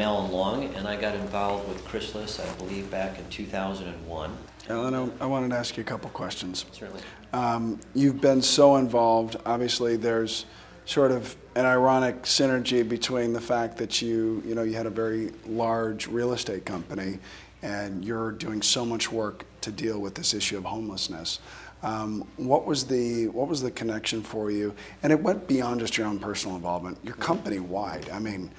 Alan Long, and I got involved with Chrysalis, I believe, back in 2001. Alan, I wanted to ask you a couple questions. Certainly. You've been so involved. Obviously, there's sort of an ironic synergy between the fact that you had a very large real estate company, and you're doing so much work to deal with this issue of homelessness. What was the connection for you? And it went beyond just your own personal involvement. Your company wide. I mean,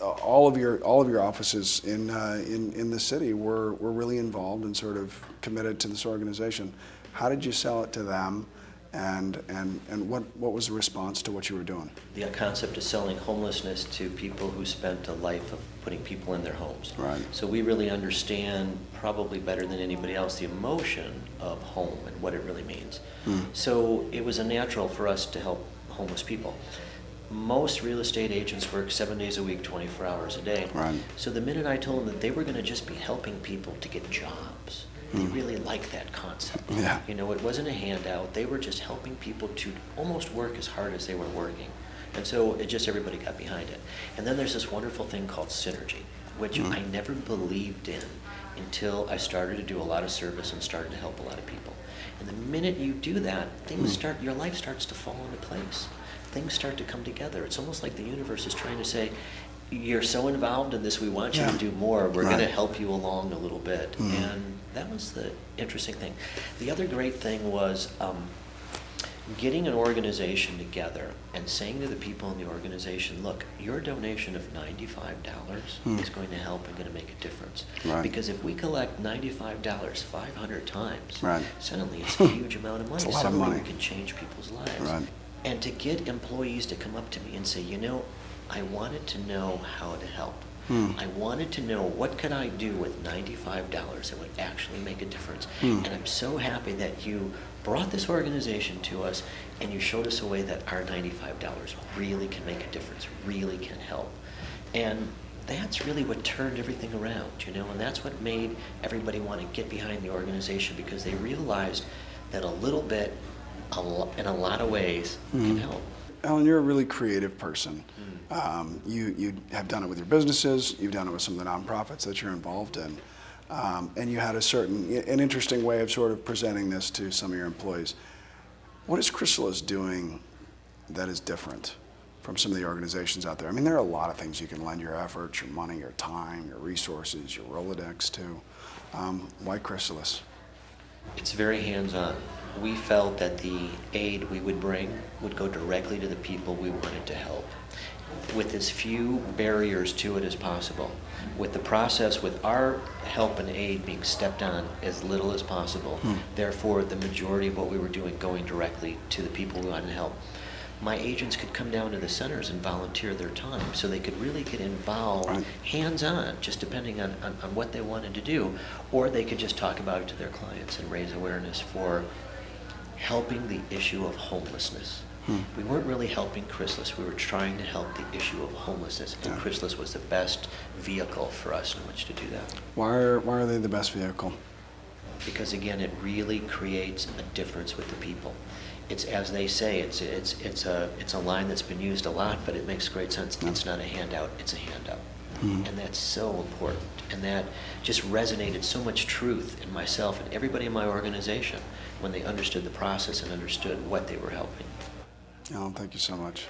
all of your offices in the city were really involved and sort of committed to this organization. How did you sell it to them? And what was the response to what you were doing? The concept of selling homelessness to people who spent a life of putting people in their homes. Right. So we really understand, probably better than anybody else, the emotion of home and what it really means. So it was a natural for us to help homeless people. Most real estate agents work 7 days a week, 24 hours a day. Right. So the minute I told them that they were going to just be helping people to get jobs, they really liked that concept. Yeah. You know, it wasn't a handout. They were just helping people to almost work as hard as they were working. And so everybody got behind it. And then there's this wonderful thing called synergy, which I never believed in until I started to do a lot of service and started to help a lot of people. And the minute you do that, your life starts to fall into place. Things start to come together. It's almost like the universe is trying to say, you're so involved in this, we want you to do more. We're going to help you along a little bit. And that was the interesting thing. The other great thing was getting an organization together and saying to the people in the organization, look, your donation of $95 is going to help and going to make a difference. Right. Because if we collect $95 500 times, Right. suddenly it's a huge amount of money. It's a lot of Suddenly money. we can change people's lives. Right. And to get employees to come up to me and say, you know, I wanted to know how to help. I wanted to know what could I do with $95 that would actually make a difference. And I'm so happy that you brought this organization to us and you showed us a way that our $95 really can make a difference, really can help. And that's really what turned everything around, you know, and that's what made everybody want to get behind the organization, because they realized that a little bit, in a lot of ways, can help. Alan, you're a really creative person. You have done it with your businesses, you've done it with some of the nonprofits that you're involved in, and you had an interesting way of sort of presenting this to some of your employees. What is Chrysalis doing that is different from some of the organizations out there? I mean, there are a lot of things you can lend your efforts, your money, your time, your resources, your Rolodex to. Why Chrysalis? It's very hands-on. We felt that the aid we would bring would go directly to the people we wanted to help, with as few barriers to it as possible, with the process, with our help and aid being stepped on as little as possible, therefore the majority of what we were doing going directly to the people we wanted to help. My agents could come down to the centers and volunteer their time, so they could really get involved hands-on, just depending on what they wanted to do, or they could just talk about it to their clients and raise awareness for helping the issue of homelessness. We weren't really helping Chrysalis, we were trying to help the issue of homelessness, and Chrysalis was the best vehicle for us in which to do that. Why are they the best vehicle? Because again, it really creates a difference with the people. It's, as they say, it's a line that's been used a lot, but it makes great sense. It's not a handout, it's a handout. And that's so important. And that just resonated so much truth in myself and everybody in my organization when they understood the process and understood what they were helping. Alan, thank you so much.